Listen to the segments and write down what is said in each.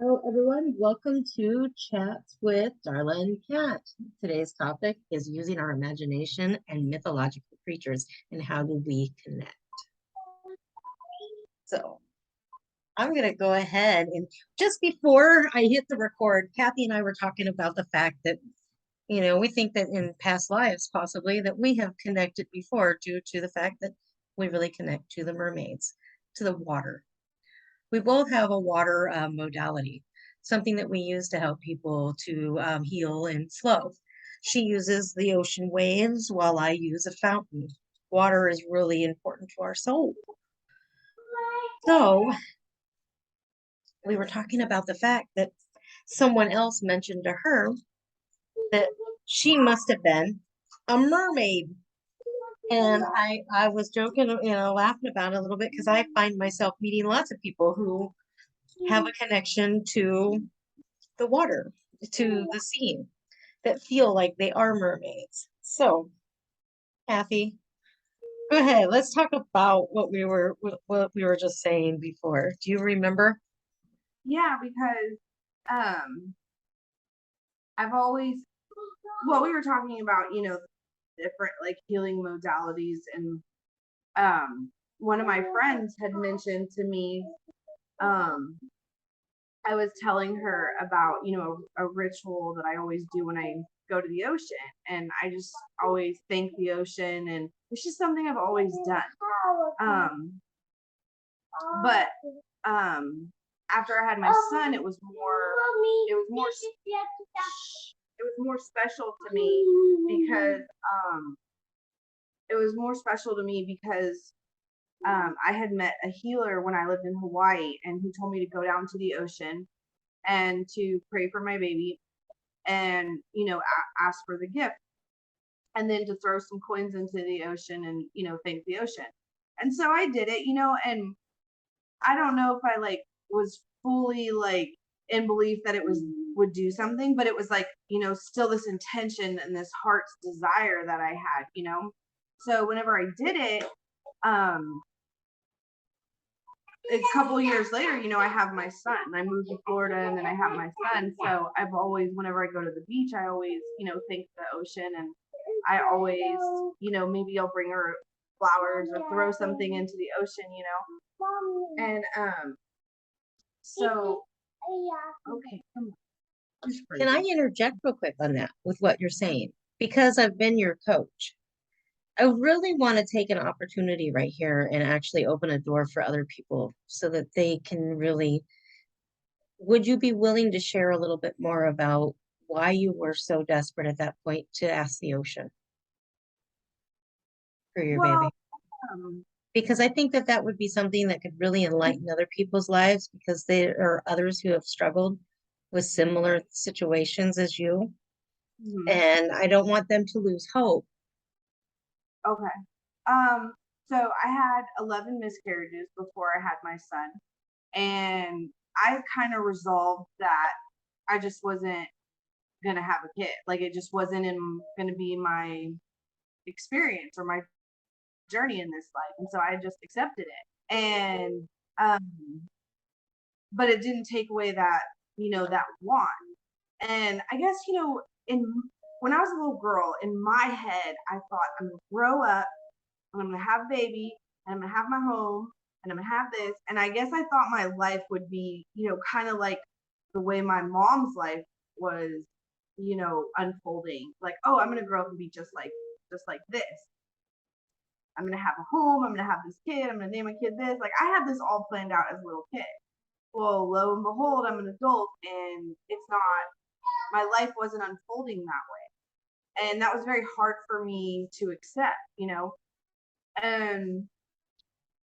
Hello, everyone. Welcome to Chats with Darla and Kat. Today's topic is using our imagination and mythological creatures and how do we connect. So I'm going to go ahead and just before I hit the record, Kathy and I were talking about the fact that, we think that in past lives, possibly, that we have connected before due to the fact that we really connect to the mermaids, to the water. We both have a water modality, something that we use to help people to heal and flow. She uses the ocean waves while I use a fountain. Water is really important to our soul. So we were talking about the fact that someone else mentioned to her that she must have been a mermaid. And I was joking, laughing about it a little bit because I find myself meeting lots of people who have a connection to the water, to the sea, that feel like they are mermaids. So, Kathy, go ahead. Let's talk about what we were just saying before. Do you remember? Yeah, because um I've always we were talking about, different like healing modalities and one of my friends had mentioned to me um I was telling her about, a ritual that I always do when I go to the ocean, and I just always thank the ocean, and it's just something I've always done. Um but um after I had my son, it was more special to me because it was more special to me because I had met a healer when I lived in Hawaii, and he told me to go down to the ocean and to pray for my baby, and ask for the gift, and then to throw some coins into the ocean and thank the ocean. And so I did it, and I don't know if I like was fully like in belief that it was would do something, but it was like, still this intention and this heart's desire that I had. So whenever I did it, um, a couple of years later, I have my son. I moved to Florida and then I have my son. So I've always, whenever I go to the beach, I always, think the ocean, and I always, maybe I'll bring her flowers or throw something into the ocean. And so, okay, come on. Can I interject real quick on that with what you're saying? Because I've been your coach. I really want to take an opportunity right here and actually open a door for other people so that they can really. Would you be willing to share a little bit more about why you were so desperate at that point to ask the ocean for your Well, baby? um, Because I think that that would be something that could really enlighten other people's lives because there are others who have struggled with similar situations as you. mhm, And I don't want them to lose hope. okay. Um, so I had 11 miscarriages before I had my son, and I kind of resolved that I just wasn't gonna have a kid. Like it just wasn't gonna be my experience or my journey in this life, and so I just accepted it. And but it didn't take away that want. And I guess in when I was a little girl, in my head, I thought I'm gonna grow up and I'm gonna have a baby and I'm gonna have my home and I'm gonna have this. And I guess I thought my life would be, kind of like the way my mom's life was, unfolding. Like, oh, I'm gonna grow up and be just like this. I'm gonna have a home, I'm gonna have this kid, I'm gonna name my kid this. Like I had this all planned out as a little kid. Well, lo and behold, I'm an adult and it's not my life wasn't unfolding that way. And that was very hard for me to accept. And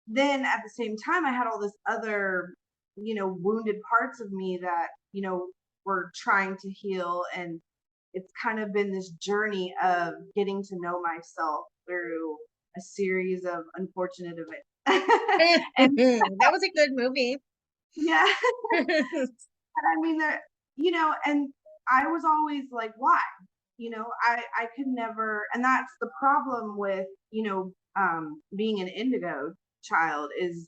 then at the same time, I had all this other, wounded parts of me that, were trying to heal. And it's kind of been this journey of getting to know myself through a series of unfortunate events. And That was a good movie. yeah, and I mean that, and I was always like, why? I could never, and that's the problem with, being an indigo child is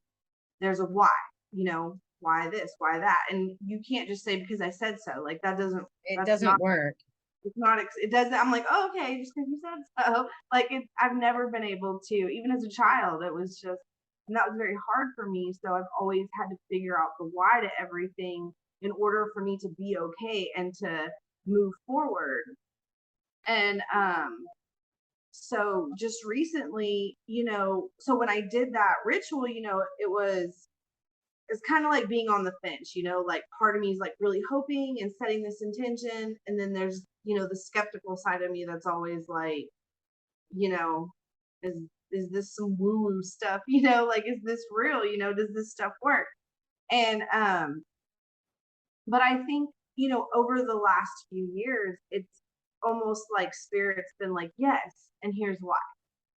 there's a why, you know. why this, why that, and you can't just say because I said so. Like that doesn't. It That's not. doesn't work. It's not. It doesn't. I'm like, oh, okay, just because you said so. Like it. I've never been able to. Even as a child, it was just, and that was very hard for me. So I've always had to figure out the why to everything in order for me to be okay and to move forward. And so just recently, so when I did that ritual, it's kind of like being on the fence, like part of me is like really hoping and setting this intention. And then there's, the skeptical side of me that's always like, you know, is is this some woo woo stuff? Like is this real? Does this stuff work? And but I think, over the last few years, it's almost like spirit's been like, yes, and here's why.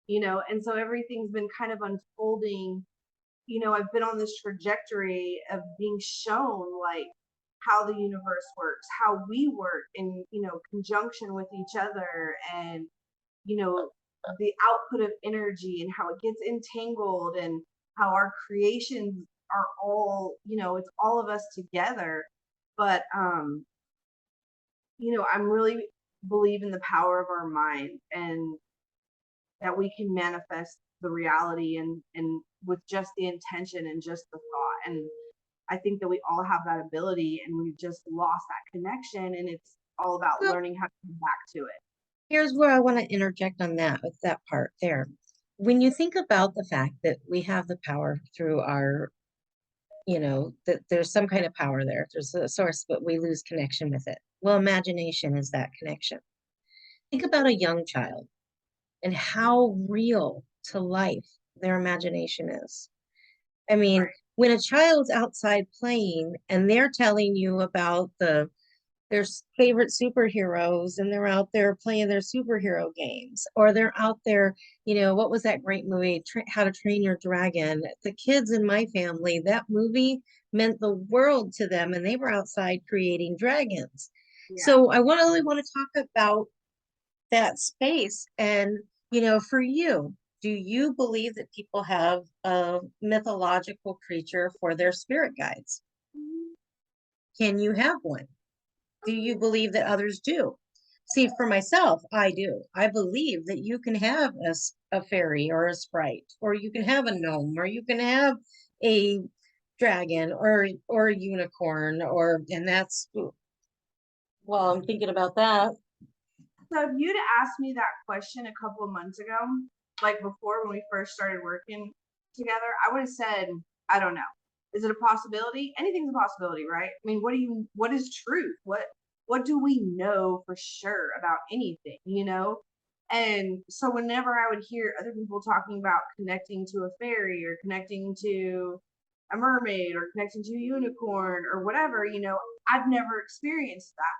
And so everything's been kind of unfolding. I've been on this trajectory of being shown like how the universe works, how we work in, conjunction with each other, and, you know, the output of energy and how it gets entangled, and how our creations are all, it's all of us together. But I'm really believe in the power of our mind, and that we can manifest the reality, and with just the intention and just the thought. And I think that we all have that ability, and we've just lost that connection, and it's all about Well, learning how to come back to it. here's where I want to interject on that with that part there. When you think about the fact that we have the power through our, that there's some kind of power there, there's a source, but we lose connection with it. Well, imagination is that connection. Think about a young child and how real to life their imagination is. I mean, Right. when a child's outside playing and they're telling you about their favorite superheroes, and they're out there playing their superhero games, or they're out there, what was that great movie, How to Train Your Dragon? The kids in my family, that movie meant the world to them, and they were outside creating dragons. Yeah. So I really want to talk about that space. And, for you, do you believe that people have a mythological creature for their spirit guides? Can you have one? Do you believe that others do? See, for myself, I do. I believe that you can have a fairy or a sprite, or you can have a gnome, or you can have a dragon or a unicorn, and that's, well, I'm thinking about that. So if you'd asked me that question a couple of months ago, like before when we first started working together, I would have said, I don't know. Is it a possibility? Anything's a possibility, right? I mean, what is truth? What do we know for sure about anything, And so whenever I would hear other people talking about connecting to a fairy, or connecting to a mermaid, or connecting to a unicorn, or whatever, I've never experienced that.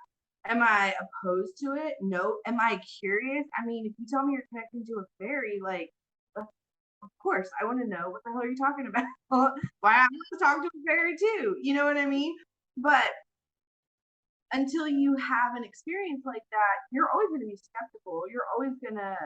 Am I opposed to it? No. Am I curious? I mean, if you tell me you're connecting to a fairy, like, of course, I want to know what the hell are you talking about? Why I want to talk to a fairy too? You know what I mean? But until you have an experience like that, you're always going to be skeptical. You're always going to,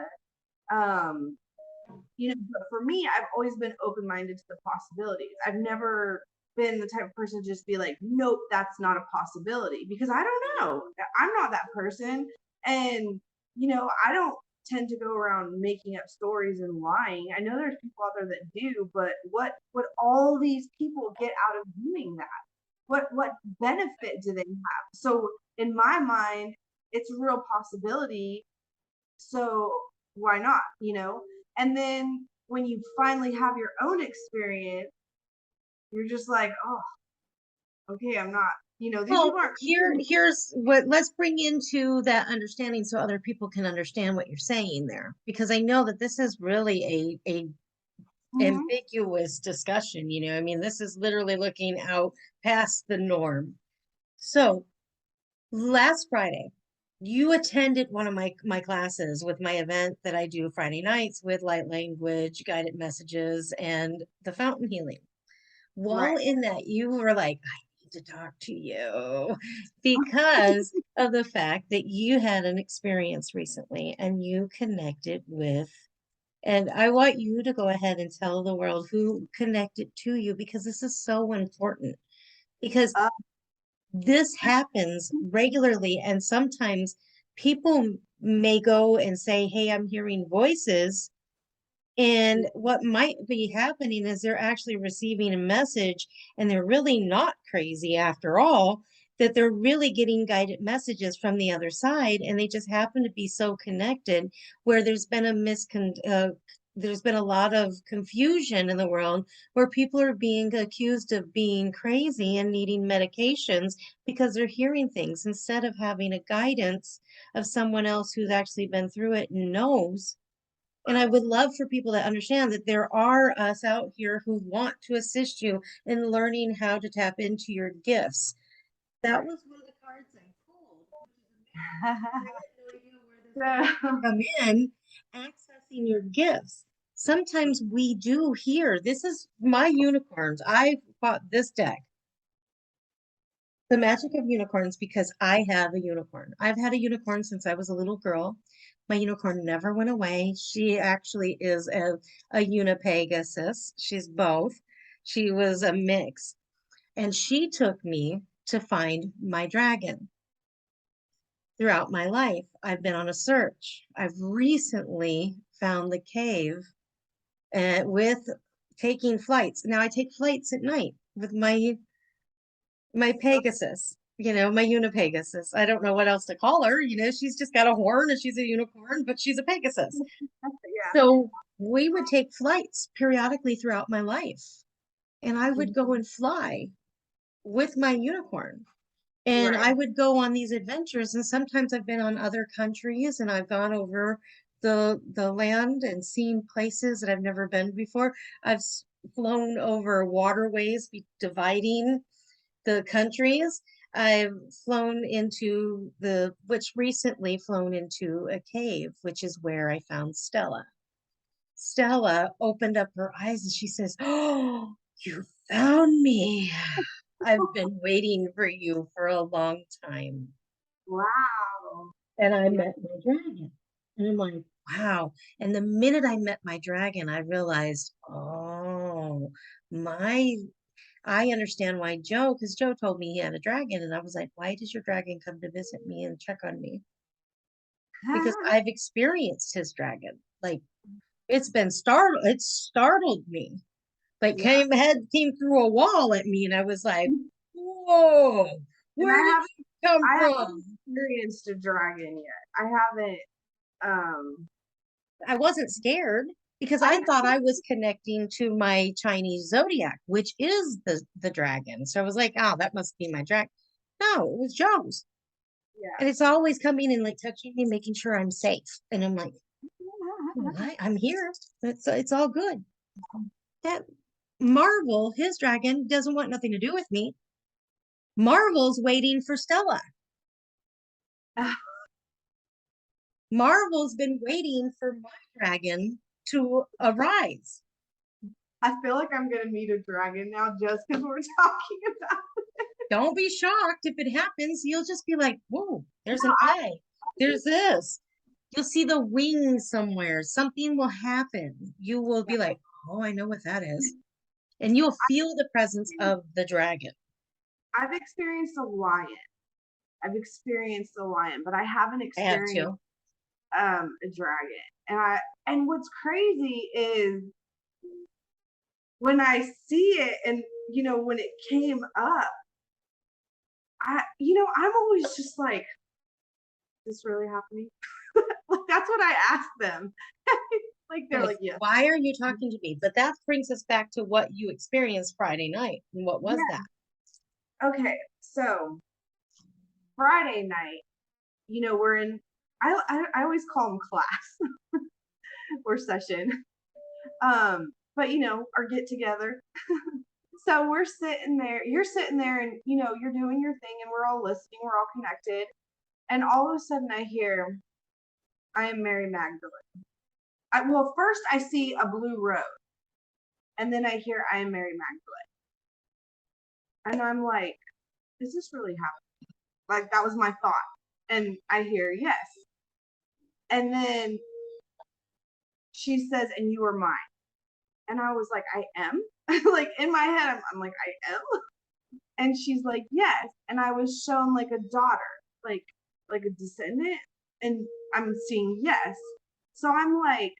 but for me, I've always been open minded to the possibilities. I've never been the type of person to just be like, nope, that's not a possibility, because I don't know. I'm not that person. And, I don't tend to go around making up stories and lying. I know there's people out there that do, but what all these people get out of doing that? What benefit do they have? So in my mind, it's a real possibility. So why not? And then when you finally have your own experience, you're just like, oh, okay, I'm not, these Well, people aren't. here's what, let's bring into that understanding so other people can understand what you're saying there, because I know that this is really a Mhm. ambiguous discussion, I mean, this is literally looking out past the norm. So last Friday, you attended one of my classes with my event that I do Friday nights with light language, guided messages, and the fountain healing. While Right. in that, you were like, I need to talk to you because of the fact that you had an experience recently and you connected with, and I want you to go ahead and tell the world who connected to you, because this is so important. because Uh, this happens regularly. And sometimes people may go and say, hey, I'm hearing voices. And what might be happening is they're actually receiving a message and they're really not crazy after all, that they're really getting guided messages from the other side. And they just happen to be so connected where there's been a lot of confusion in the world where people are being accused of being crazy and needing medications because they're hearing things instead of having a guidance of someone else who's actually been through it and knows. And I would love for people to understand that there are us out here who want to assist you in learning how to tap into your gifts. That was one of the cards I pulled, which is amazing. I had no idea where this card would so, come in, accessing your gifts. Sometimes we do hear, this is my unicorns. I bought this deck, The Magic of Unicorns, because I have a unicorn. I've had a unicorn since I was a little girl. My unicorn never went away. She actually is a unipegasus. She's both. She was a mix. And she took me to find my dragon. Throughout my life, I've been on a search. I've recently found the cave with taking flights. Now I take flights at night with my Pegasus, my Unipegasus. I don't know what else to call her. She's just got a horn and she's a unicorn, but she's a Pegasus. yeah. So we would take flights periodically throughout my life, and I would go and fly with my unicorn. And Right. I would go on these adventures, and sometimes I've been on other countries and I've gone over the land and seen places that I've never been before. I've flown over waterways dividing the countries. I've which recently flown into a cave, which is where I found Stella. Stella opened up her eyes and she says, oh, you found me. I've been waiting for you for a long time. Wow. And I Yeah. met my dragon. And I'm like, wow. And the minute I met my dragon, I realized, oh, my I understand why because Joe told me he had a dragon, and I was like, why does your dragon come to visit me and check on me? Because I've experienced his dragon. Like it startled me. Like Yeah. came through a wall at me, and I was like, whoa, And where did you come I haven't from? experienced a dragon yet. I haven't. I wasn't scared because I I thought I was connecting to my Chinese zodiac, which is the dragon. So I was like, oh, that must be my dragon. No, it was Joe's. yeah. And it's always coming and like touching me, making sure I'm safe. And I'm like, what? I'm here. It's all good. That Marvel, his dragon, doesn't want nothing to do with me. Marvel's waiting for Stella. Marvel's been waiting for my dragon to arise. I feel like I'm gonna meet a dragon now just because we're talking about. Don't be shocked if it happens. You'll just be like, whoa, there's No, an eye. There's this. You'll see the wings somewhere. Something will happen. You will be like, oh, I know what that is. And you'll feel the presence of the dragon. I've experienced a lion. I've experienced a lion, but I haven't I have experienced too. a dragon. And what's crazy is when I see it, and when it came up, I'm always just like, is this really happening? Like that's what I ask them. Like they're Like, like, yes. why are you talking to me? But that brings us back to what you experienced Friday night. And what was that? Yeah. Okay. So Friday night, we're in. I always call them class or session. But our get together. So we're sitting there. You're sitting there, and you're doing your thing, and we're all listening. We're all connected. And all of a sudden, I hear, "I am Mary Magdalene." Well, first I see a blue rose, and then I hear, "I am Mary Magdalene," and I'm like, "Is this really happening?" Like that was my thought, and I hear yes, and then she says, "And you are mine," and I was like, "I am." Like in my head, I'm like, "I am," And she's like, yes. And I was shown like a daughter, like a descendant. And I'm seeing yes. So I'm like,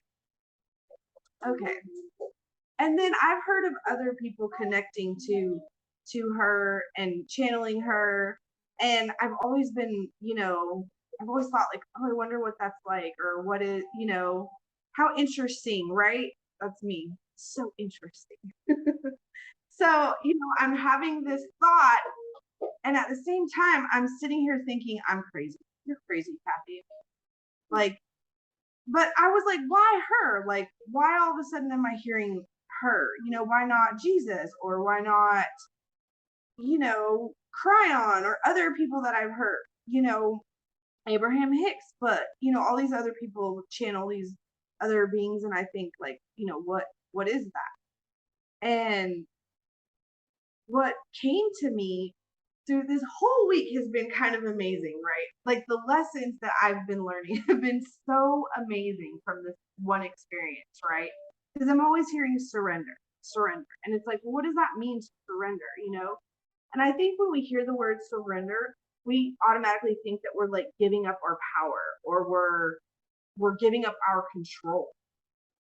okay. And then I've heard of other people connecting to her and channeling her. And I've always been, I've always thought like, oh, I wonder what that's like, or what is, how interesting, right? That's me. So interesting. So, I'm having this thought, and at the same time, I'm sitting here thinking, I'm crazy. You're crazy, Kathy. Like, but I was like, why her? Like, why all of a sudden am I hearing her? Why not Jesus? Or why not, Cryon or other people that I've heard, Abraham Hicks, but, all these other people channel these other beings. And I think like, what is that? And what came to me through this whole week has been kind of amazing, right? Like the lessons that I've been learning have been so amazing from this one experience, right? Because I'm always hearing surrender, surrender. And it's like, well, what does that mean to surrender, And I think when we hear the word surrender, we automatically think that we're like giving up our power, or we're giving up our control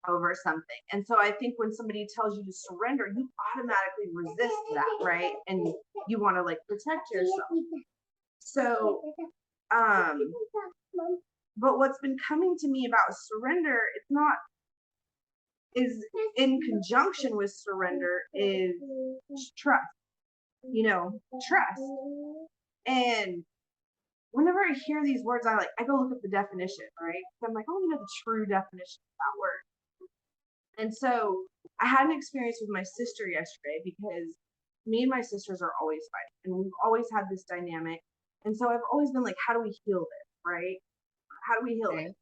over something. And so I think when somebody tells you to surrender, you automatically resist that, right? And you want to like protect yourself. So, but what's been coming to me about surrender, it's not, is in conjunction with surrender is trust, trust. And whenever I hear these words, I go look up the definition, right? So I'm like, oh, the true definition of that word. And so I had an experience with my sister yesterday, because me and my sisters are always fighting, and we've always had this dynamic. And so I've always been like, how do we heal this, right? How do we heal it?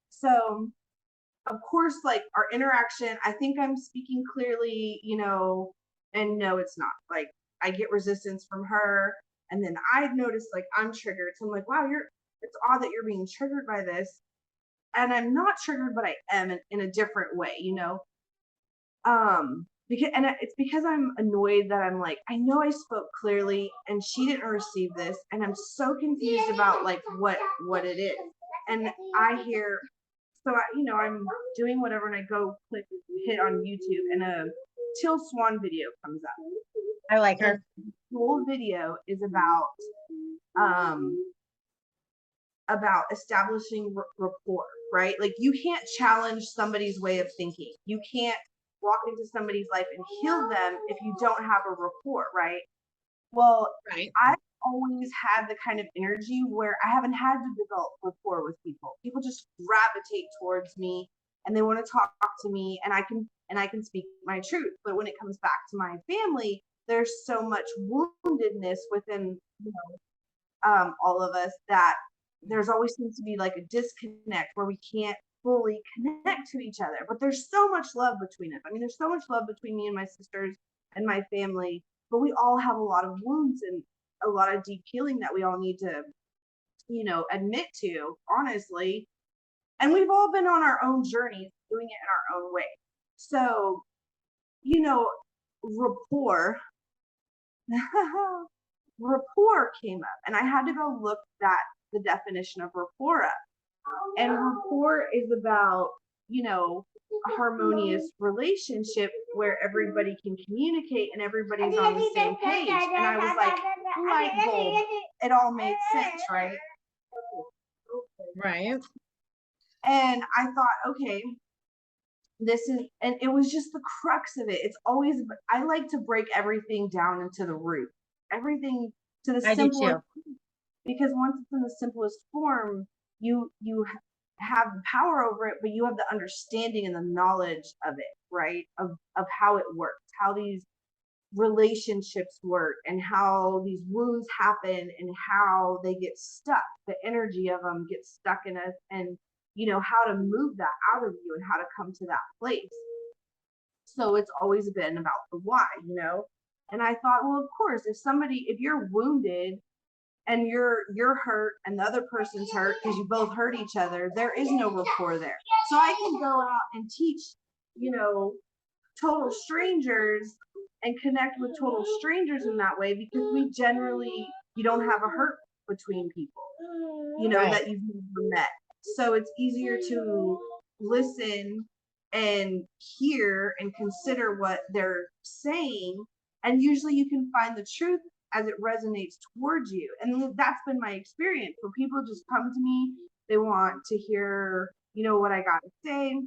So, of course, like our interaction, I think I'm speaking clearly, and no, it's not. Like I get resistance from her, and then I notice like I'm triggered. So I'm like, wow, it's odd that you're being triggered by this. And I'm not triggered, but I am in a different way, it's because I'm annoyed that I'm like, I know I spoke clearly and she didn't receive this, and I'm so confused about like what it is. And I hear, so I'm doing whatever, and I go hit on YouTube, and a Till Swan video comes up. I like her. The whole video is about establishing rapport, right? Like you can't challenge somebody's way of thinking. You can't walk into somebody's life and heal them if you don't have a rapport, right? Well, right. I've always had the kind of energy where I haven't had to develop rapport with people. People just gravitate towards me, and they want to talk to me, and I can speak my truth. But when it comes back to my family, there's so much woundedness within all of us that there's always seems to be like a disconnect where we can't fully connect to each other. But there's so much love between us. I mean, there's so much love between me and my sisters and my family, but we all have a lot of wounds and a lot of deep healing that we all need to, admit to, honestly. And we've all been on our own journeys, doing it in our own way. So, rapport rapport came up, and I had to go look the definition of rapport up. And rapport is about, a harmonious relationship where everybody can communicate and everybody's on the same page. And I was like, light bulb, it all made sense, right? Right. And I thought, okay, and it was just the crux of it. It's always, I like to break everything down into the root, everything to the simplest, because once it's in the simplest form, you have the power over it, but you have the understanding and the knowledge of it, right? Of how it works, how these relationships work, and how these wounds happen, and how they get stuck. The energy of them gets stuck in us, and how to move that out of you and how to come to that place. So it's always been about the why, And I thought, well, of course, if you're wounded and you're hurt and the other person's hurt because you both hurt each other, there is no rapport there. So I can go out and teach, total strangers and connect with total strangers in that way, because we generally, you don't have a hurt between people, Right. that you've never met. So it's easier to listen and hear and consider what they're saying. And usually you can find the truth as it resonates towards you. And that's been my experience, where people just come to me, they want to hear, what I got to say.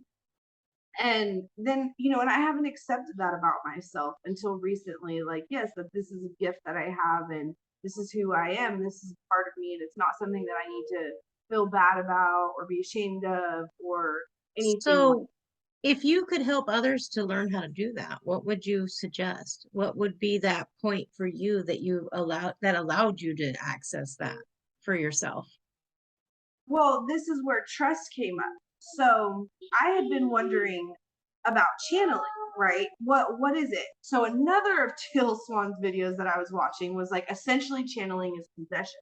And then, and I haven't accepted that about myself until recently. Like, yes, that this is a gift that I have, and this is who I am. This is part of me, and it's not something that I need to feel bad about or be ashamed of or anything like. So if you could help others to learn how to do that, what would you suggest? What would be that point for you that allowed you to access that for yourself? Well, this is where trust came up. So I had been wondering about channeling, right? What is it? So another of Teal Swan's videos that I was watching was like, essentially channeling is possession.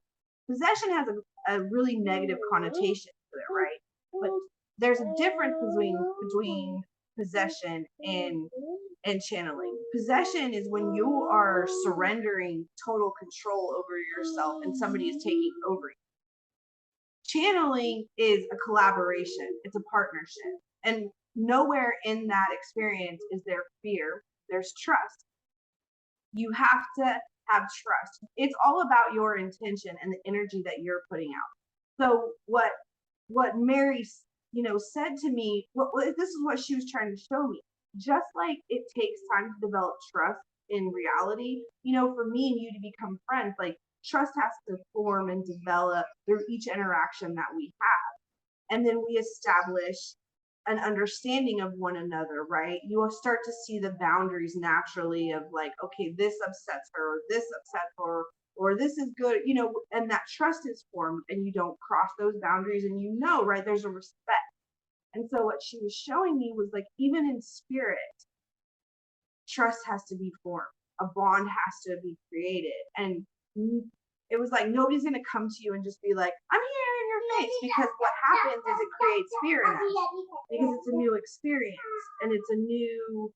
Possession has a really negative connotation to it, right? But there's a difference between possession and channeling. Possession is when you are surrendering total control over yourself and somebody is taking over you. Channeling is a collaboration, it's a partnership. And nowhere in that experience is there fear, there's trust. You have to have trust. It's all about your intention and the energy that you're putting out. So what Mary, said to me, this is what she was trying to show me. Just like it takes time to develop trust in reality, for me and you to become friends, like trust has to form and develop through each interaction that we have. And then we establish an understanding of one another, right? You will start to see the boundaries naturally of like, okay, this upsets her, or this upsets her, or this is good, and that trust is formed and you don't cross those boundaries, and right, there's a respect. And so what she was showing me was like, even in spirit, trust has to be formed, a bond has to be created. And it was like, nobody's going to come to you and just be like, I'm here in your face, because what happens is it creates fear in us, because it's a new experience, and it's a new,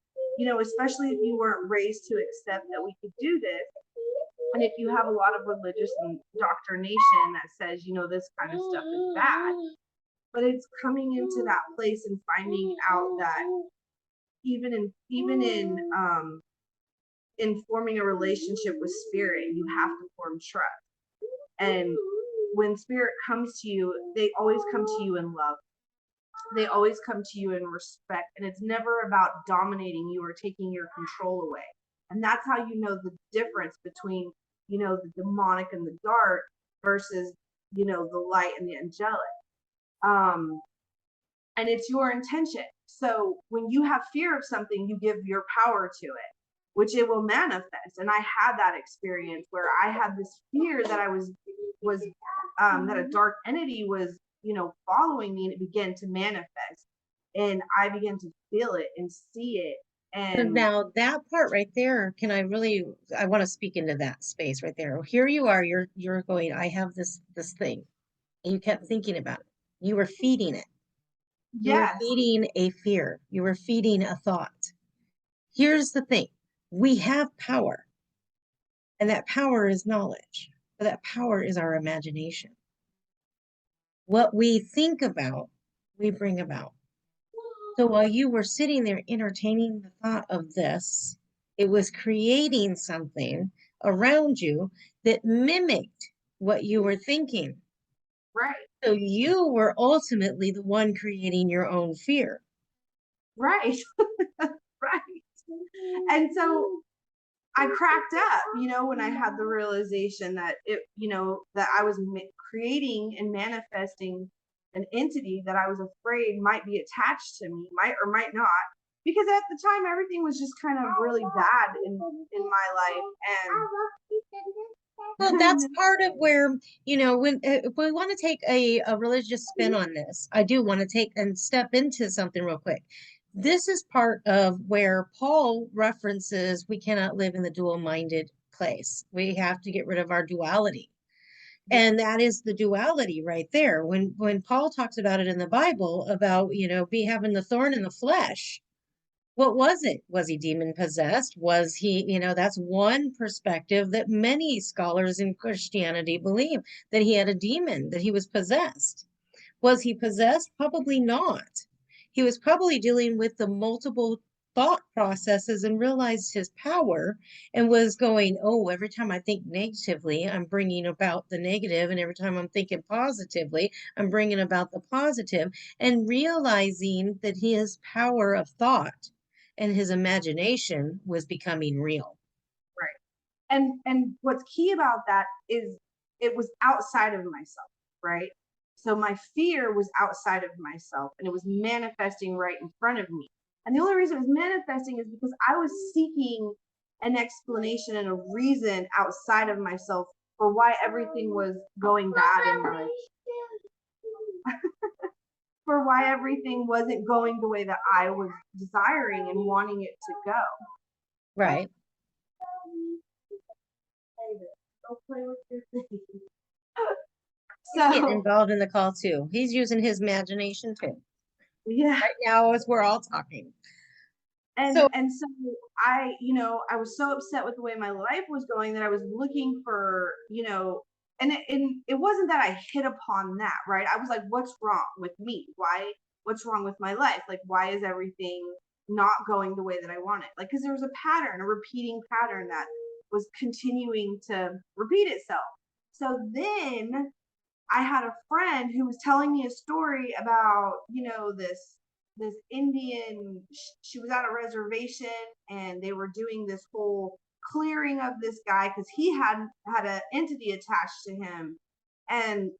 especially if you weren't raised to accept that we could do this. And if you have a lot of religious indoctrination that says, this kind of stuff is bad, but it's coming into that place and finding out that even in forming a relationship with spirit, you have to form trust. And when spirit comes to you, they always come to you in love. They always come to you in respect. And it's never about dominating you or taking your control away. And that's how you know the difference between, the demonic and the dark versus, the light and the angelic. And it's your intention. So when you have fear of something, you give your power to it, which it will manifest. And I had that experience where I had this fear that I was that a dark entity was, following me, and it began to manifest. And I began to feel it and see it. And now that part right there, I want to speak into that space right there. Here you are, you're going, I have this thing. And you kept thinking about it. You were feeding it. You were yes, feeding a fear. You were feeding a thought. Here's the thing. We have power, and that power is knowledge, but that power is our imagination. What we think about, we bring about. So while you were sitting there entertaining the thought of this, it was creating something around you that mimicked what you were thinking. right, So you were ultimately the one creating your own fear. right, right. And so I cracked up, when I had the realization that that I was creating and manifesting an entity that I was afraid might be attached to me, might or might not, because at the time everything was just kind of really bad in my life. Well, that's And part of where, when if we want to take a religious spin on this, I do want to take and step into something real quick. This is part of where Paul references we cannot live in the dual-minded place. We have to get rid of our duality. yeah, And that is the duality right there. When Paul talks about it in the Bible about, be having the thorn in the flesh, What was it? Was he demon possessed? Was he, that's one perspective that many scholars in Christianity believe, that he had a demon, that he was possessed. Was he possessed? Probably not. He was probably dealing with the multiple thought processes and realized his power and was going, oh, every time I think negatively, I'm bringing about the negative, and every time I'm thinking positively, I'm bringing about the positive, and realizing that his power of thought and his imagination was becoming real. Right. And what's key about that is it was outside of myself, right? So my fear was outside of myself and it was manifesting right in front of me. And the only reason it was manifesting is because I was seeking an explanation and a reason outside of myself for why everything was going bad in my life, for why everything wasn't going the way that I was desiring and wanting it to go. Right. Don't play with your thing. He's getting So involved in the call too. He's using his imagination too. yeah. Right now, as we're all talking. and So, and so I was so upset with the way my life was going that I was looking for, and it wasn't that I hit upon that, right? I was like, what's wrong with me? What's wrong with my life? Like, why is everything not going the way that I want it? Like, because there was a pattern, a repeating pattern that was continuing to repeat itself. So then I had a friend who was telling me a story about, this Indian. She was at a reservation and they were doing this whole clearing of this guy because he had an entity attached to him, and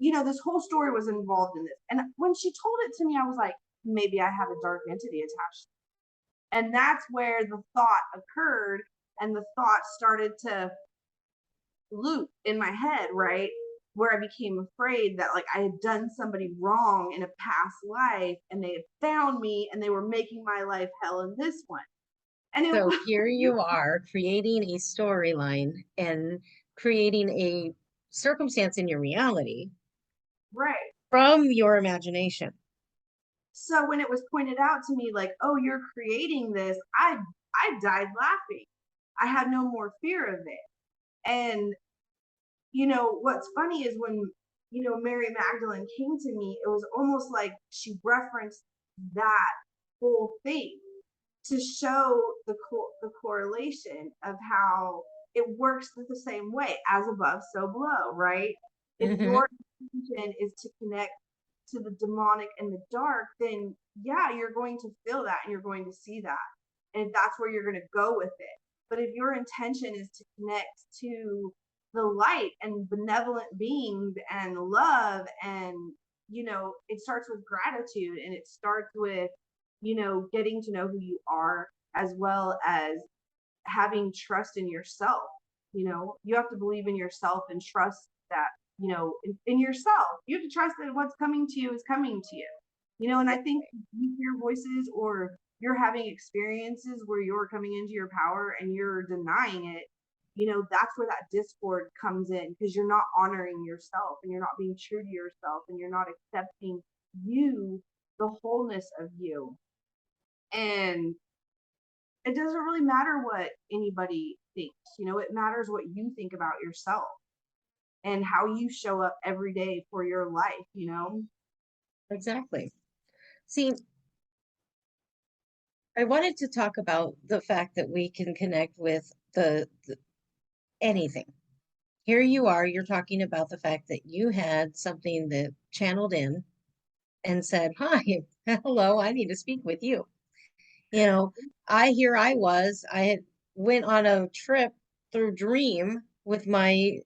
this whole story was involved in this. And when she told it to me, I was like, maybe I have a dark entity attached, and that's where the thought occurred, and the thought started to loop in my head, right? Where I became afraid that like I had done somebody wrong in a past life and they had found me and they were making my life hell in this one. And it so was here you are creating a storyline and creating a circumstance in your reality right. from your imagination. So when it was pointed out to me, like, oh, you're creating this, I died laughing. I had no more fear of it. And what's funny is when Mary Magdalene came to me, it was almost like she referenced that whole thing to show the correlation of how it works the same way, as above so below, right? If Hmm. your intention is to connect to the demonic and the dark, then yeah, you're going to feel that and you're going to see that, and that's where you're going to go with it. But if your intention is to connect to the light and benevolent beings and love, and it starts with gratitude, and it starts with getting to know who you are, as well as having trust in yourself. You have to believe in yourself and trust that, in yourself. You have to trust that what's coming to you is coming to you. And I think you hear voices, or you're having experiences where you're coming into your power and you're denying it. That's where that discord comes in, because you're not honoring yourself and you're not being true to yourself and you're not accepting you, the wholeness of you. And it doesn't really matter what anybody thinks. It matters what you think about yourself and how you show up every day for your life. Exactly. See, I wanted to talk about the fact that we can connect with the anything. Here you are, you're talking about the fact that you had something that channeled in and said, hi, hello, I need to speak with you. You know, I had went on a trip through Dream with my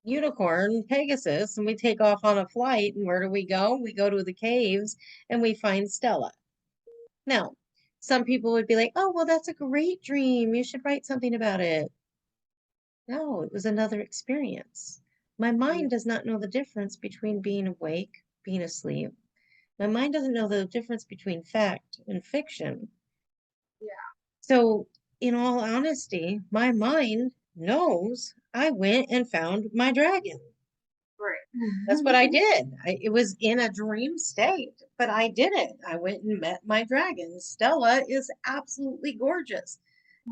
unicorn Pegasus, and we take off on a flight, and where do we go? We go to the caves and we find Stella. Now, some people would be like, oh, well, that's a great dream. You should write something about it. No, it was another experience. My Yeah. mind does not know the difference between being awake, being asleep. My mind doesn't know the difference between fact and fiction. Yeah. So, in all honesty, my mind knows I went and found my dragon. Right. That's what I did. It was in a dream state, but I did it. I went and met my dragon. Stella is absolutely gorgeous.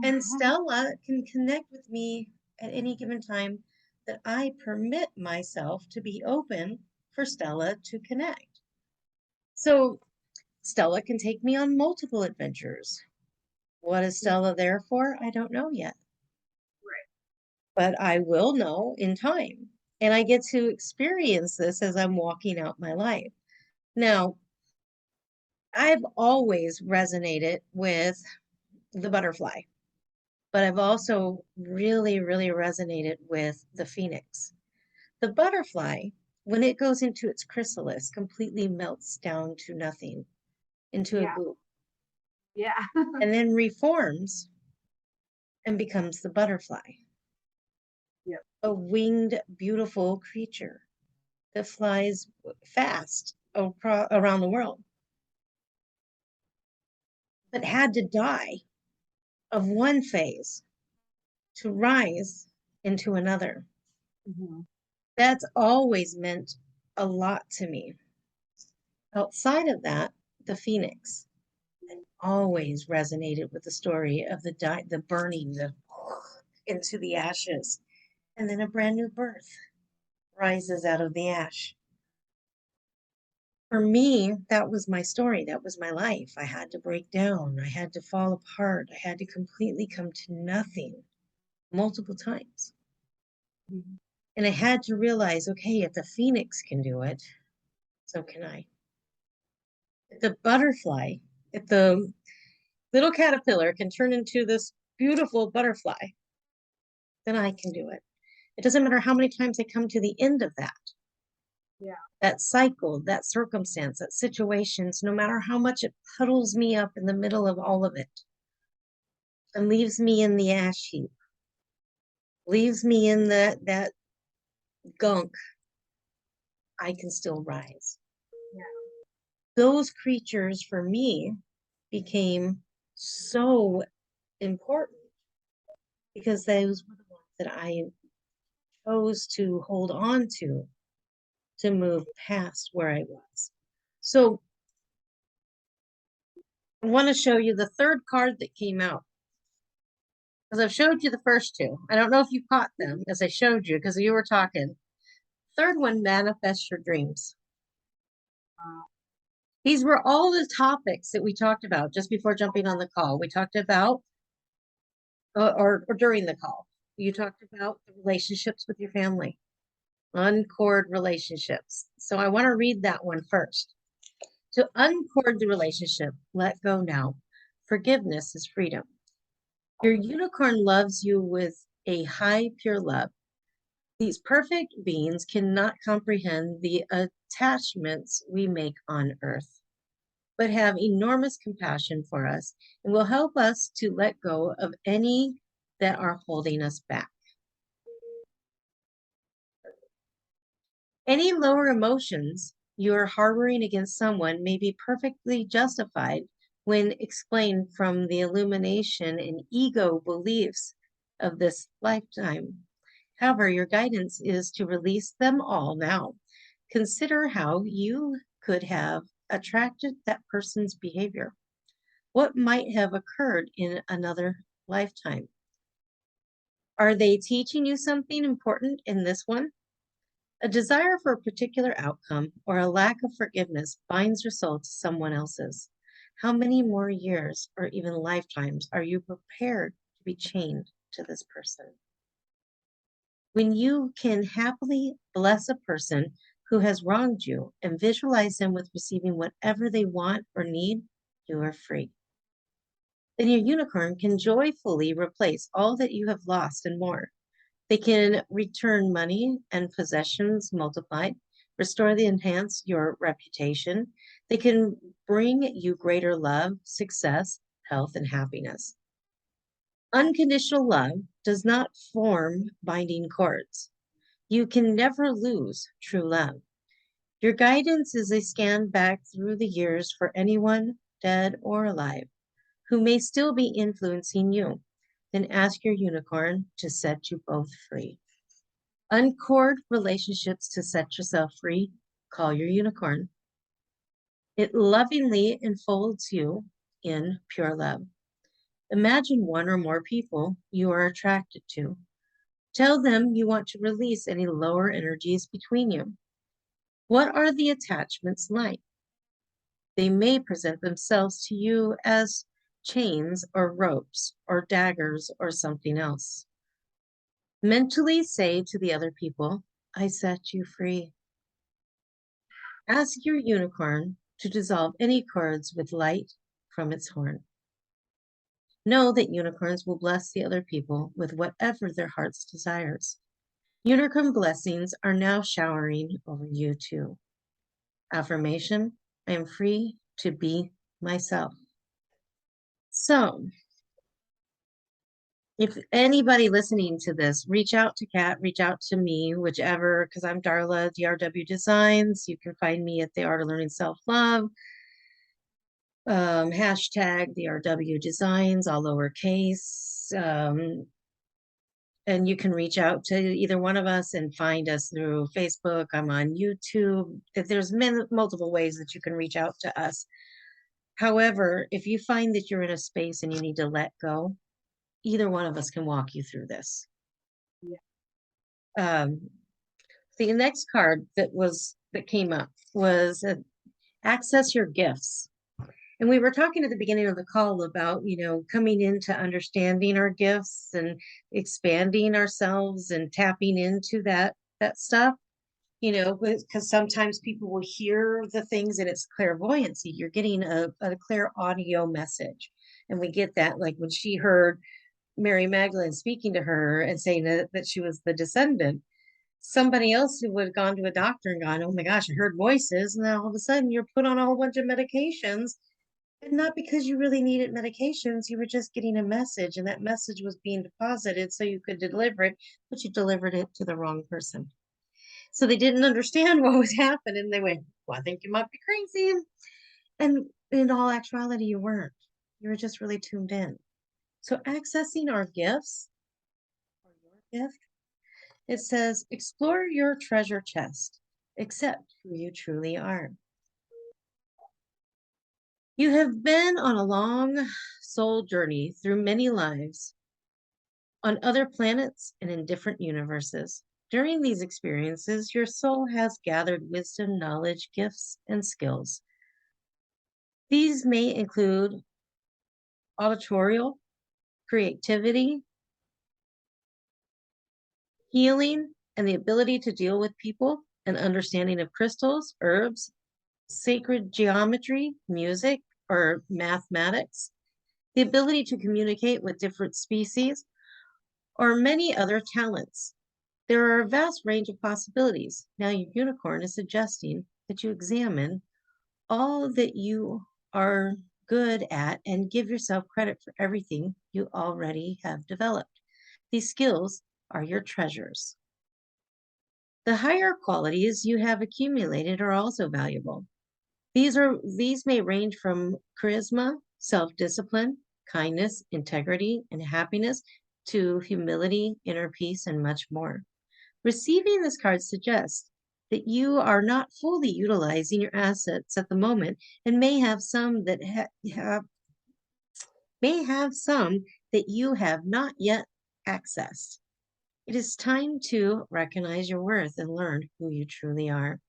And Stella can connect with me at any given time that I permit myself to be open for Stella to connect. So Stella can take me on multiple adventures. What is Stella there for? I don't know yet, but I will know in time. And I get to experience this as I'm walking out my life. Now, I've always resonated with the butterfly, but I've also really resonated with the phoenix. The butterfly, when it goes into its chrysalis, completely melts down to nothing, into a Yeah. goop, Yeah. and then reforms and becomes the butterfly, Yep. a winged, beautiful creature that flies fast around the world, but had to die of one phase to rise into another. Mhm. That's always meant a lot to me. Outside of that, the phoenix always resonated with the story of the burning, the into the ashes, and then a brand new birth rises out of the ash. For me, that was my story. That was my life. I had to break down. I had to fall apart. I had to completely come to nothing multiple times. Mhm. And I had to realize, okay, if the phoenix can do it, so can I. If the butterfly, if the little caterpillar can turn into this beautiful butterfly, then I can do it. It doesn't matter how many times I come to the end of Yeah. that cycle, that circumstance, that situations, no matter how much it puddles me up in the middle of all of it and leaves me in the ash heap, leaves me in that gunk, I can still rise. Yeah. Those creatures for me became so important because those were the ones that I chose to hold on to move past where I was. So I want to show you the third card that came out because I've showed you the first two. I don't know if you caught them as I showed you because you were talking. Third one, manifest your dreams. These were all the topics that we talked about just before jumping on the call. We talked about, or during the call, you talked about the relationships with your family, uncord relationships. So I want to read that one first. To uncord the relationship, let go now. Forgiveness is freedom. Your unicorn loves you with a high, pure love. These perfect beings cannot comprehend the attachments we make on earth, but have enormous compassion for us and will help us to let go of any that are holding us back. Any lower emotions you are harboring against someone may be perfectly justified when explained from the illumination and ego beliefs of this lifetime. However, your guidance is to release them all now. Consider how you could have attracted that person's behavior. What might have occurred in another lifetime? Are they teaching you something important in this one? A desire for a particular outcome or a lack of forgiveness binds your soul to someone else's. How many more years or even lifetimes are you prepared to be chained to this person? When you can happily bless a person who has wronged you and visualize them with receiving whatever they want or need, you are free. Then your unicorn can joyfully replace all that you have lost and more. They can return money and possessions multiplied, restore the enhance your reputation. They can bring you greater love, success, health, and happiness. Unconditional love does not form binding cords. You can never lose true love. Your guidance is a scan back through the years for anyone, dead or alive, who may still be influencing you. Then ask your unicorn to set you both free. Uncord relationships to set yourself free. Call your unicorn. It lovingly enfolds you in pure love. Imagine one or more people you are attracted to. Tell them you want to release any lower energies between you. What are the attachments like? They may present themselves to you as chains or ropes or daggers or something else. Mentally say to the other people, I set you free. Ask your unicorn to dissolve any cords with light from its horn. Know that unicorns will bless the other people with whatever their hearts desires. Unicorn blessings are now showering over you too. Affirmation, I am free to be myself. So, if anybody listening to this, reach out to Kat, reach out to me, whichever, because I'm Darla, DRW Designs. You can find me at the Art of Learning Self-Love. Hashtag DRW Designs, all lowercase. And you can reach out to either one of us and find us through Facebook. I'm on YouTube. There's multiple ways that you can reach out to us. However, if you find that you're in a space and you need to let go, either one of us can walk you through this. Yeah. The next card that came up was access your gifts. And we were talking at the beginning of the call about, coming into understanding our gifts and expanding ourselves and tapping into that stuff, because sometimes people will hear the things and it's clairvoyancy. You're getting a clear audio message. And we get that, like when she heard Mary Magdalene speaking to her and saying that she was the descendant. Somebody else who would have gone to a doctor and gone, oh my gosh, I heard voices. And then all of a sudden you're put on a whole bunch of medications. And not because you really needed medications, you were just getting a message, and that message was being deposited so you could deliver it, but you delivered it to the wrong person. So they didn't understand what was happening. They went, well, I think you might be crazy. And in all actuality, you weren't. You were just really tuned in. So accessing our gifts, or your gift, it says, explore your treasure chest, accept who you truly are. You have been on a long soul journey through many lives on other planets and in different universes. During these experiences, your soul has gathered wisdom, knowledge, gifts, and skills. These may include auditorial, creativity, healing, and the ability to deal with people, and understanding of crystals, herbs, sacred geometry, music, or mathematics, the ability to communicate with different species, or many other talents. There are a vast range of possibilities. Now, your unicorn is suggesting that you examine all that you are good at and give yourself credit for everything you already have developed. These skills are your treasures. The higher qualities you have accumulated are also valuable. These may range from charisma, self-discipline, kindness, integrity, and happiness to humility, inner peace, and much more. Receiving this card suggests that you are not fully utilizing your assets at the moment and may have some that you have not yet accessed. It is time to recognize your worth and learn who you truly are.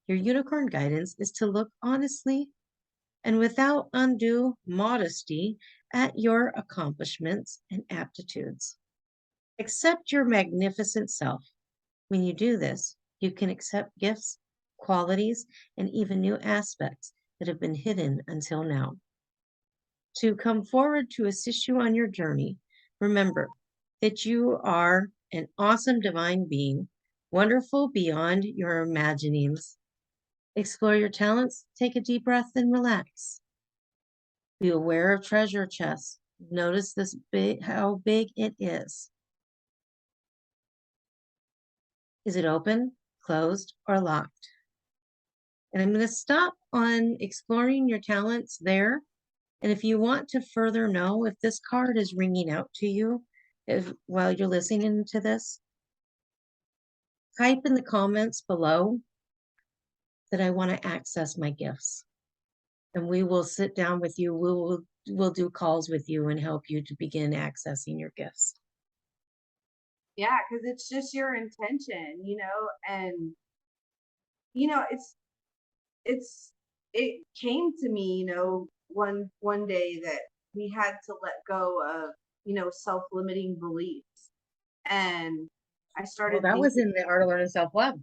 Your unicorn guidance is to look honestly and without undue modesty at your accomplishments and aptitudes. Accept your magnificent self. When you do this, you can accept gifts, qualities, and even new aspects that have been hidden until now. To come forward to assist you on your journey, remember that you are an awesome divine being, wonderful beyond your imaginings. Explore your talents, take a deep breath, and relax. Be aware of treasure chests. Notice how big it is. Is it open, closed, or locked? And I'm going to stop on exploring your talents there. And if you want to further know if this card is ringing out to you while you're listening to this, Type in the comments below that I want to access my gifts. And we will sit down with you. We'll do calls with you and help you to begin accessing your gifts. Yeah, because it's just your intention, and it's it came to me, one day that we had to let go of, self-limiting beliefs. And I Well, started that was thinking in the art of learning self-love.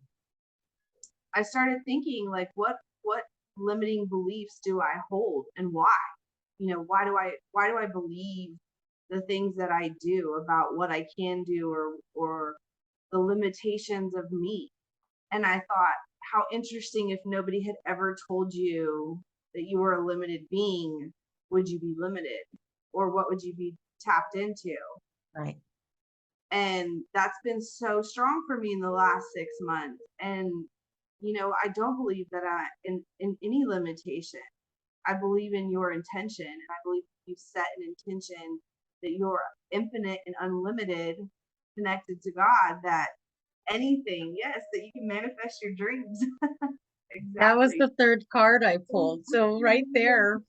I started thinking like what limiting beliefs do I hold and why? Why do I believe the things that I do about what I can do, or the limitations of me? And I thought, how interesting, if nobody had ever told you that you were a limited being, would you be limited? Or what would you be tapped into? Right. And that's been so strong for me in the last 6 months. And I don't believe that in any limitation. I believe in your intention, and I believe you set an intention that you're infinite and unlimited, connected to God, that anything, yes, that you can manifest your dreams. That was Exactly. the third card I pulled. So right there,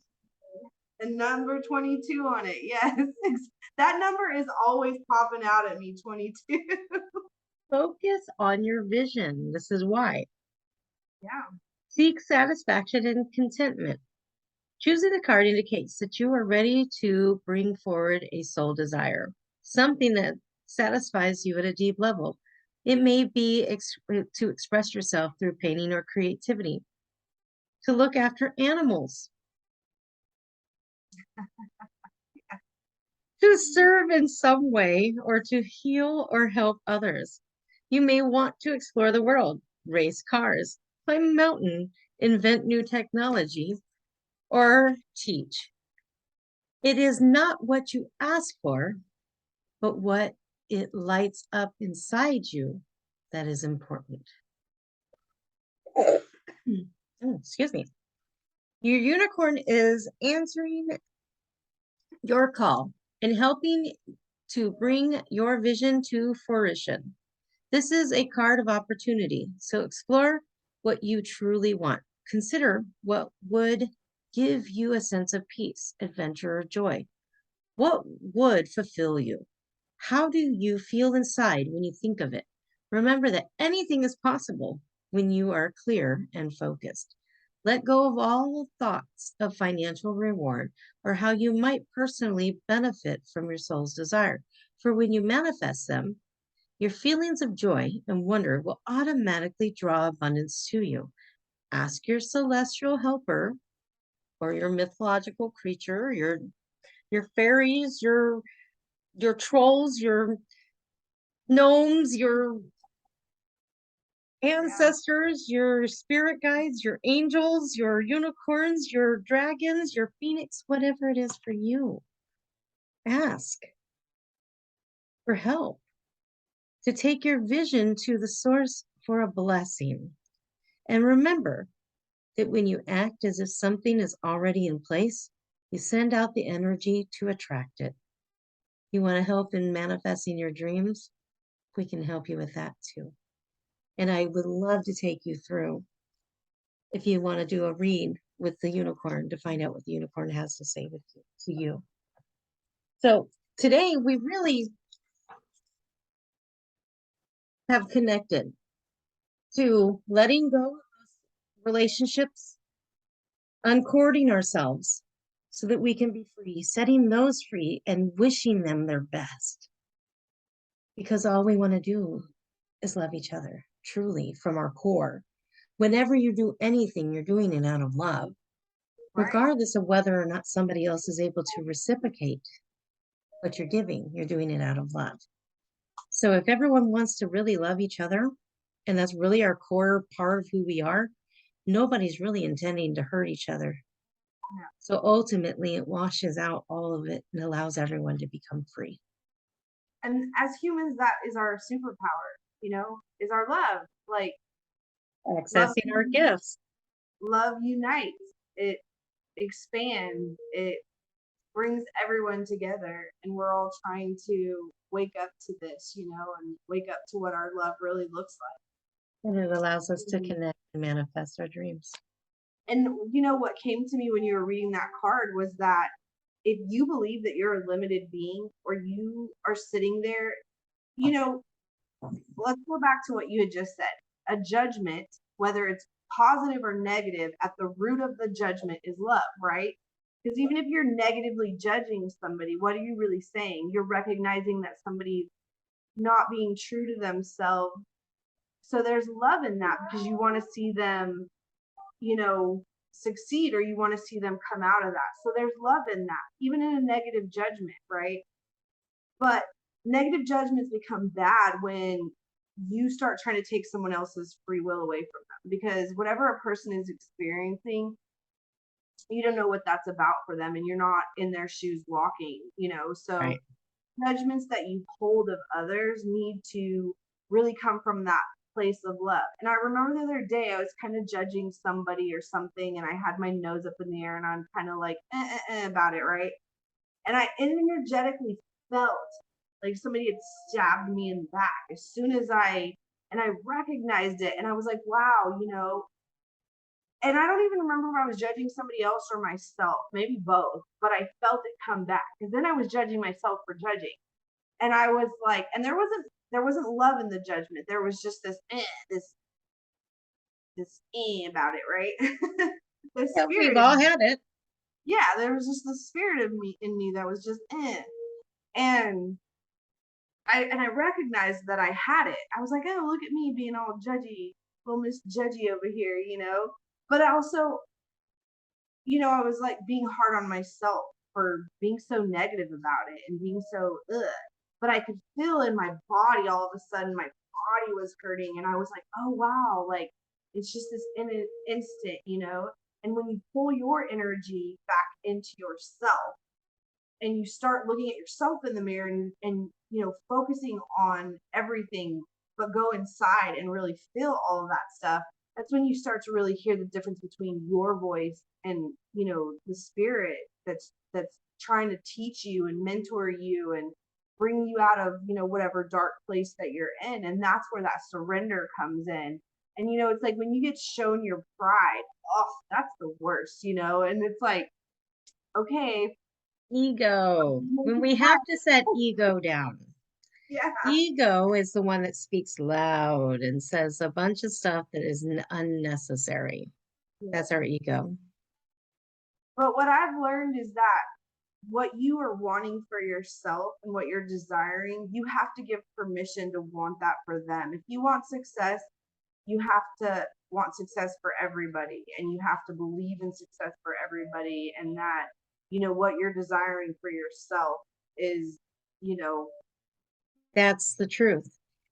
And number 22 on it. Yes. That number is always popping out at me, 22. focus on your vision. This is why. Yeah. Seek satisfaction and contentment. Choosing the card indicates that you are ready to bring forward a soul desire, something that satisfies you at a deep level. It may be to express yourself through painting or creativity, to look after animals, to serve in some way, or to heal or help others. You may want to explore the world, race cars, climb a mountain, invent new technology, or teach. It is not what you ask for, but what it lights up inside you that is important. Oh, excuse me. Your unicorn is answering your call and helping to bring your vision to fruition. This is a card of opportunity, so explore what you truly want. Consider what would give you a sense of peace, adventure, or joy. What would fulfill you? How do you feel inside when you think of it? Remember that anything is possible when you are clear and focused. Let go of all thoughts of financial reward or how you might personally benefit from your soul's desire. For when you manifest them, your feelings of joy and wonder will automatically draw abundance to you. Ask your celestial helper or your mythological creature, your fairies, your trolls, your gnomes, your Yeah. ancestors, your spirit guides, your angels, your unicorns, your dragons, your phoenix, whatever it is for you. Ask for help to take your vision to the source for a blessing. And remember that when you act as if something is already in place, you send out the energy to attract it. You want to help in manifesting your dreams? We can help you with that too. And I would love to take you through if you want to do a read with the unicorn to find out what the unicorn has to say to you. So today we really have connected to letting go of relationships, uncording ourselves so that we can be free, setting those free and wishing them their best. Because all we want to do is love each other truly from our core. Whenever you do anything, you're doing it out of love, Right. regardless of whether or not somebody else is able to reciprocate what you're giving, you're doing it out of love. So if everyone wants to really love each other, and that's really our core part of who we are, nobody's really intending to hurt each other. Yeah. So ultimately, it washes out all of it and allows everyone to become free. And as humans, that is our superpower, is our love. Like, love Accessing our gifts. love unites. It expands. It brings everyone together, and we're all trying to wake up to this, and wake up to what our love really looks like. And it allows us to connect and manifest our dreams. And you know what came to me when you were reading that card was that if you believe that you're a limited being or you are sitting there, you know, let's go back to what you had just said. A judgment, whether it's positive or negative, at the root of the judgment is love, right? Because even if you're negatively judging somebody, what are you really saying? You're recognizing that somebody's not being true to themselves. So there's love in that because you want to see them, you know, succeed, or you want to see them come out of that. So there's love in that, even in a negative judgment, right? But negative judgments become bad when you start trying to take someone else's free will away from them, because whatever a person is experiencing, you don't know what that's about for them, and you're not in their shoes walking, you know. So Right. judgments that you hold of others need to really come from that place of love. And I remember the other day I was kind of judging somebody or something, and I had my nose up in the air, and I'm kind of like about it, right? And I energetically felt like somebody had stabbed me in the back as soon as I recognized it, and I was like, wow, you know. And I don't even remember if I was judging somebody else or myself, maybe both, but I felt it come back because then I was judging myself for judging. And I was like, and there wasn't love in the judgment. There was just this about it, right? The Yeah, we've spirit all in me. had it. Yeah, there was just the spirit of me in me that was just eh. And I recognized that I had it. I was like, oh, look at me being all judgy, little Miss Judgy over here, you know. But I also, you know, I was like being hard on myself for being so negative about it and being so ugh. But I could feel in my body all of a sudden my body was hurting, and I was like, oh wow, like it's just this in an instant, you know. And when you pull your energy back into yourself and you start looking at yourself in the mirror and you know focusing on everything but go inside and really feel all of that stuff, that's when you start to really hear the difference between your voice and you know the spirit that's trying to teach you and mentor you and bring you out of you know whatever dark place that you're in. And that's where that surrender comes in. And you know it's like when you get shown your pride, oh, that's the worst, you know. And it's like, okay, Ego. When we have to set ego down, yeah. ego is the one that speaks loud and says a bunch of stuff that is unnecessary. That's our ego. But what I've learned is that what you are wanting for yourself and what you're desiring, you have to give permission to want that for them. If you want success, you have to want success for everybody, and you have to believe in success for everybody, and that, you know, what you're desiring for yourself is, you know, That's the truth.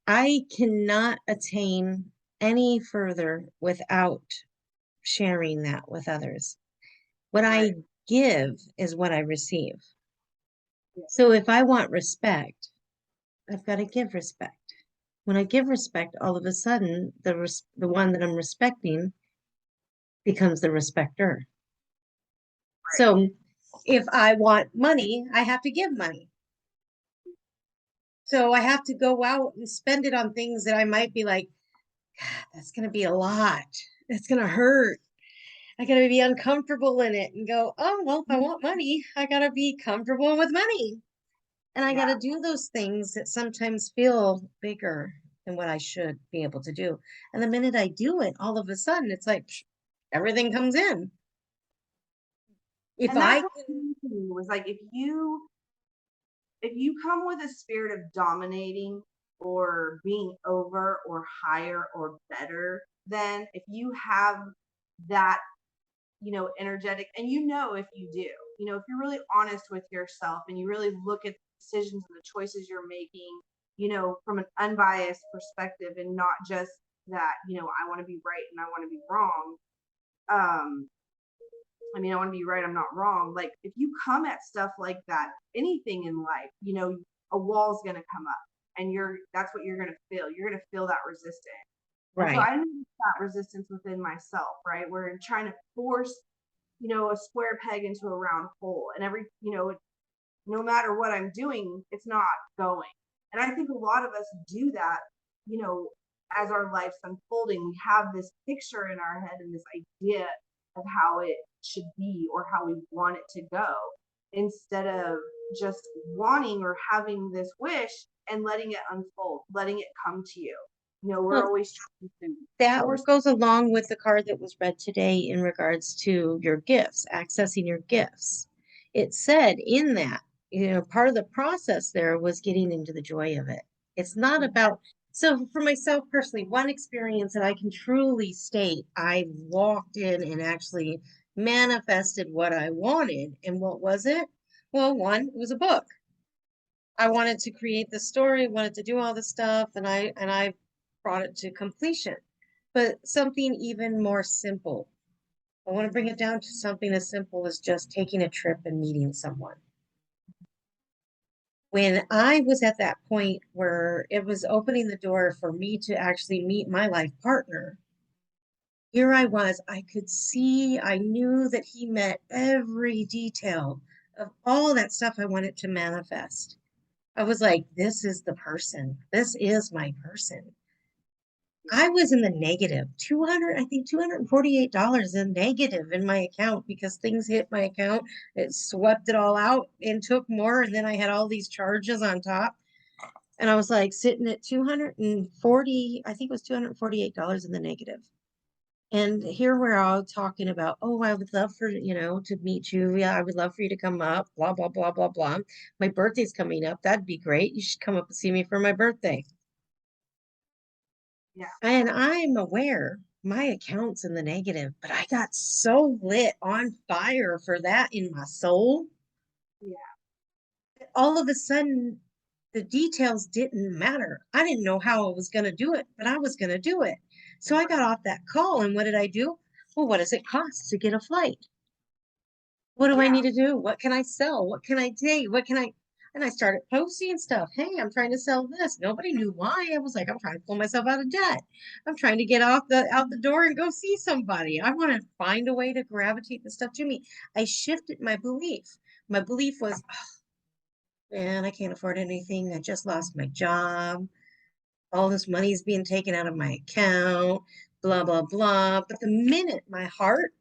I cannot attain any further without sharing that with others. What right. I give is what I receive. Yeah. So if I want respect, I've got to give respect. When I give respect, all of a sudden, the one that I'm respecting becomes the respecter. So if I want money, I have to give money. So I have to go out and spend it on things that I might be like, God, that's going to be a lot. It's going to hurt. I got to be uncomfortable in it and go, oh, well, if I want money, I got to be comfortable with money. And I got Yeah. to do those things that sometimes feel bigger than what I should be able to do. And the minute I do it, all of a sudden, it's like everything comes in. If And I that's can, what was like, if you come with a spirit of dominating or being over or higher or better, then if you have that, you know, energetic, and you know, if you do, you know, if you're really honest with yourself and you really look at the decisions and the choices you're making, you know, from an unbiased perspective and not just that, you know, I want to be right and I want to be wrong. Um, I mean, I want to be right, I'm not wrong. Like, if you come at stuff like that, anything in life, you know, a wall's going to come up, and that's what you're going to feel. You're going to feel that resistance. And so right, I noticed that resistance within myself, right? Where I'm trying to force, you know, a square peg into a round hole. And you know, no matter what I'm doing, it's not going. And I think a lot of us do that, you know, as our life's unfolding, we have this picture in our head and this idea of how it should be or how we want it to go, instead of just wanting or having this wish and letting it unfold, letting it come to you. You know, we're Well, always trying to that force. goes along with the card that was read today in regards to your gifts, accessing your gifts. It said in that, part of the process there was getting into the joy of it. It's not about, so for myself personally, one experience that I can truly state, I walked in and actually manifested what I wanted. And what was it? Well, one, it was a book. I wanted to create the story, wanted to do all the stuff, and I brought it to completion. But something even more simple. I want to bring it down to something as simple as just taking a trip and meeting someone. When I was at that point where it was opening the door for me to actually meet my life partner, here I was. I could see, I knew that he met every detail of all that stuff I wanted to manifest. I was like, this is the person. This is my person. I was in the negative, 200, I think $248 in negative in my account because things hit my account. It swept it all out and took more. And then I had all these charges on top. And I was like sitting at 240, I think it was $248 in the negative. And here we're all talking about, oh, I would love for, to meet you. Yeah, I would love for you to come up, blah, blah, blah, blah, blah. My birthday's coming up. That'd be great. You should come up and see me for my birthday. Yeah. And I'm aware my account's in the negative, but I got so lit on fire for that in my soul. Yeah. All of a sudden, the details didn't matter. I didn't know how I was going to do it, but I was going to do it. So I got off that call. And what did I do? Well, what does it cost to get a flight? What do I Yeah. need to do? What can I sell? What can I take? What can I? And I started posting stuff. Hey, I'm trying to sell this. Nobody knew why. I was like, I'm trying to pull myself out of debt. I'm trying to get out the door and go see somebody. I want to find a way to gravitate the stuff to me. I shifted my belief. My belief was, oh, man, I can't afford anything. I just lost my job. All this money is being taken out of my account, blah, blah, blah. But the minute my heart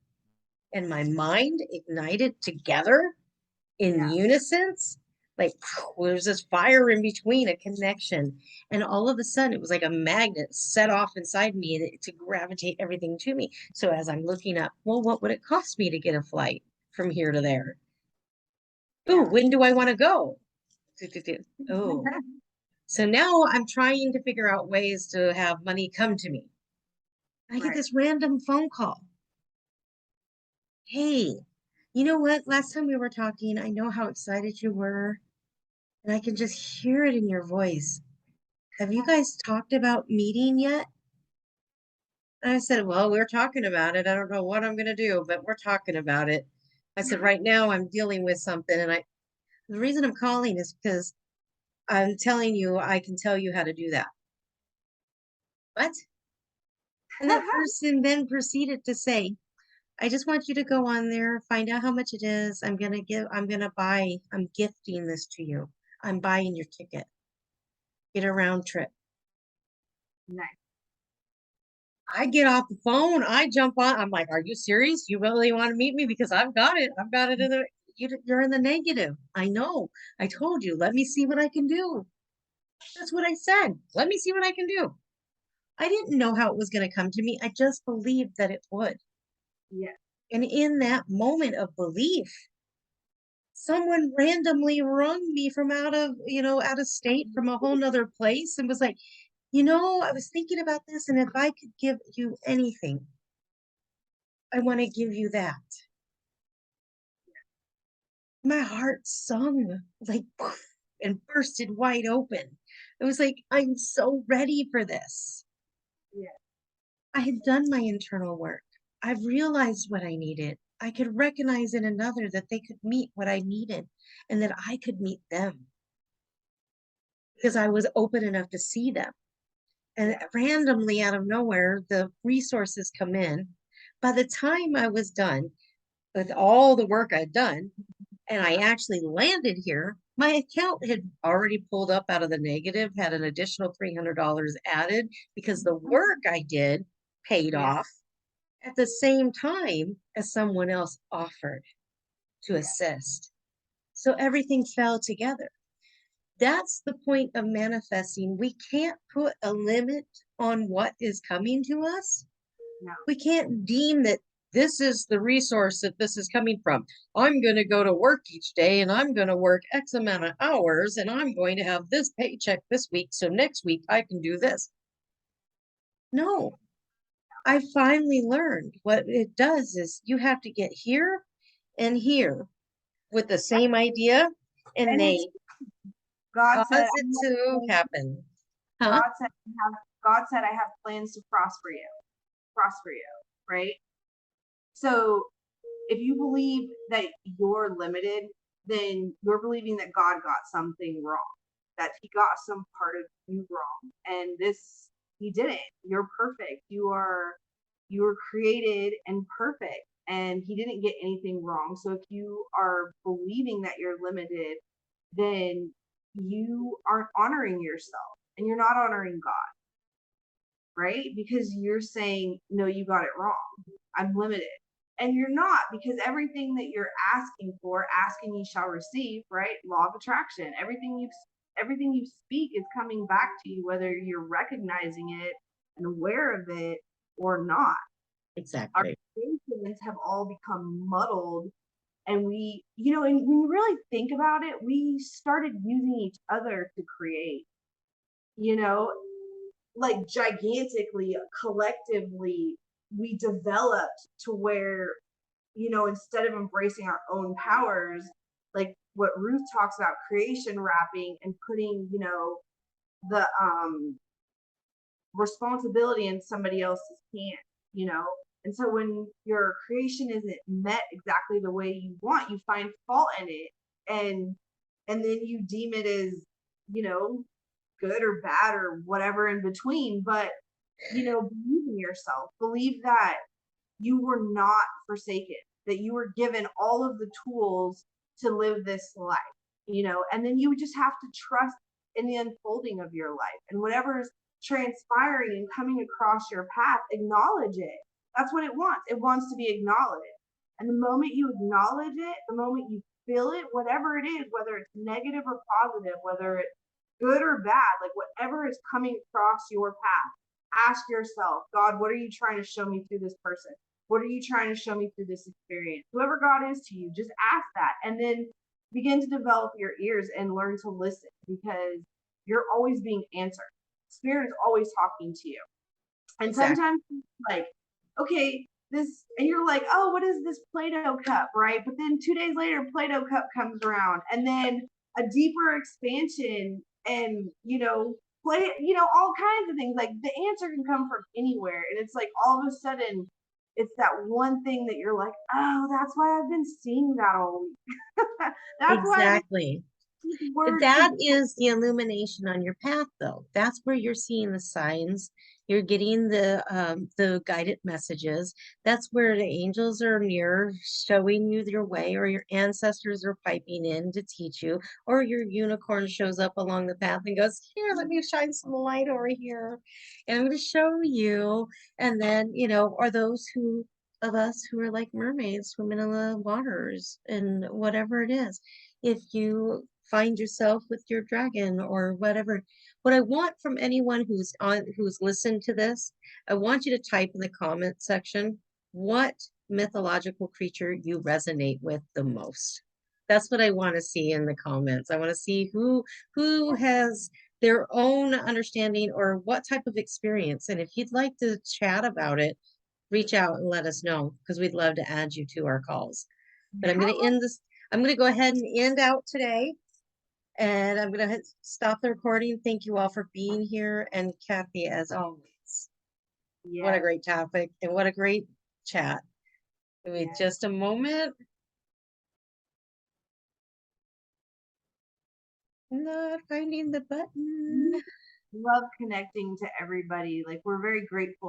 and my mind ignited together in Yeah. unison, like there's this fire in between, a connection. And all of a sudden, it was like a magnet set off inside me to gravitate everything to me. So as I'm looking up, well, what would it cost me to get a flight from here to there? Oh, Yeah. when do I want to go? Oh, so now I'm trying to figure out ways to have money come to me. I get Right. this random phone call. Hey, you know what? Last time we were talking, I know how excited you were, and I can just hear it in your voice. Have you guys talked about meeting yet? And I said, well, we're talking about it. I don't know what I'm going to do, but we're talking about it. I said, right now I'm dealing with something. And the reason I'm calling is because I'm telling you, I can tell you how to do that. What? And that person then proceeded to say, I just want you to go on there, find out how much it is. I'm gifting this to you. I'm buying your ticket. Get a round trip. Nice. I get off the phone. I jump on. I'm like, are you serious? You really want to meet me? Because I've got it. I've got it in the, you're in the negative. I know. I told you, let me see what I can do. That's what I said. Let me see what I can do. I didn't know how it was going to come to me. I just believed that it would. Yeah. And in that moment of belief, someone randomly rung me from out of state from a whole nother place and was like, I was thinking about this. And if I could give you anything, I want to give you that. My heart sung like poof, and bursted wide open. It was like, I'm so ready for this. Yeah. I had done my internal work. I've realized what I needed. I could recognize in another that they could meet what I needed and that I could meet them because I was open enough to see them. And Yeah. randomly out of nowhere, the resources come in. By the time I was done with all the work I'd done, and I actually landed here, My account had already pulled up out of the negative, had an additional $300 added because the work I did paid Yeah, off at the same time as someone else offered to yeah. assist. So everything fell together. That's the point of manifesting. We can't put a limit on what is coming to us. No. We can't deem that this is the resource that this is coming from. I'm going to go to work each day and I'm going to work X amount of hours and I'm going to have this paycheck this week. So next week I can do this. No, I finally learned what it does is you have to get here and here with the same idea and And it's they God cause said, it to happen. Huh? God said, God said, I have plans to prosper you, right? So if you believe that you're limited, then you're believing that God got something wrong, that he got some part of you wrong. And this, he didn't. You're perfect. You were created and perfect, and he didn't get anything wrong. So if you are believing that you're limited, then you aren't honoring yourself and you're not honoring God, right? Because you're saying, no, you got it wrong. I'm limited. And you're not, because everything that you're asking for, asking you shall receive, right? Law of attraction. Everything you speak is coming back to you, whether you're recognizing it and aware of it or not. Our Exactly. creations have all become muddled, and and when you really think about it, we started using each other to create, you know, like gigantically, collectively, we developed to where, instead of embracing our own powers, like what Ruth talks about, creation wrapping and putting, the responsibility in somebody else's hand, you know. And so when your creation isn't met exactly the way you want, you find fault in it, and then you deem it as, you know, good or bad or whatever in between. But believe in yourself. Believe that you were not forsaken, that you were given all of the tools to live this life, and then you just have to trust in the unfolding of your life, and whatever's transpiring and coming across your path, acknowledge it. That's what it wants. It wants to be acknowledged. And the moment you acknowledge it, the moment you feel it, whatever it is, whether it's negative or positive, whether it's good or bad, like whatever is coming across your path, ask yourself, God, what are you trying to show me through this person? What are you trying to show me through this experience? Whoever God is to you, just ask that, and then begin to develop your ears and learn to listen, because you're always being answered. Spirit is always talking to you. And Exactly. sometimes like, okay, this, and you're like, oh, what is this Play-Doh cup, right? But then 2 days later, Play-Doh cup comes around, and then a deeper expansion, and all kinds of things. Like the answer can come from anywhere, and it's like all of a sudden, it's that one thing that you're like, oh, that's why I've been seeing that all week. That's why I've been Exactly. seeing these words. That is the illumination on your path, though. That's where you're seeing the signs. You're getting the guided messages. That's where the angels are near, showing you your way, or your ancestors are piping in to teach you, or your unicorn shows up along the path and goes, "Here, let me shine some light over here, and I'm going to show you." And then, or those who of us who are like mermaids swimming in the waters and whatever it is, if you find yourself with your dragon or whatever. What I want from anyone who's listened to this, I want you to type in the comment section what mythological creature you resonate with the most. That's what I want to see in the comments. I want to see who has their own understanding or what type of experience. And if you'd like to chat about it, reach out and let us know, because we'd love to add you to our calls. But I'm going to end this. I'm going to go ahead and end out today, and I'm going to stop the recording. Thank you all for being here. And Kathy, as always, what a Yes, great topic and what a great chat. Give me yes. just a moment. Not finding the button. Love connecting to everybody. Like, we're very grateful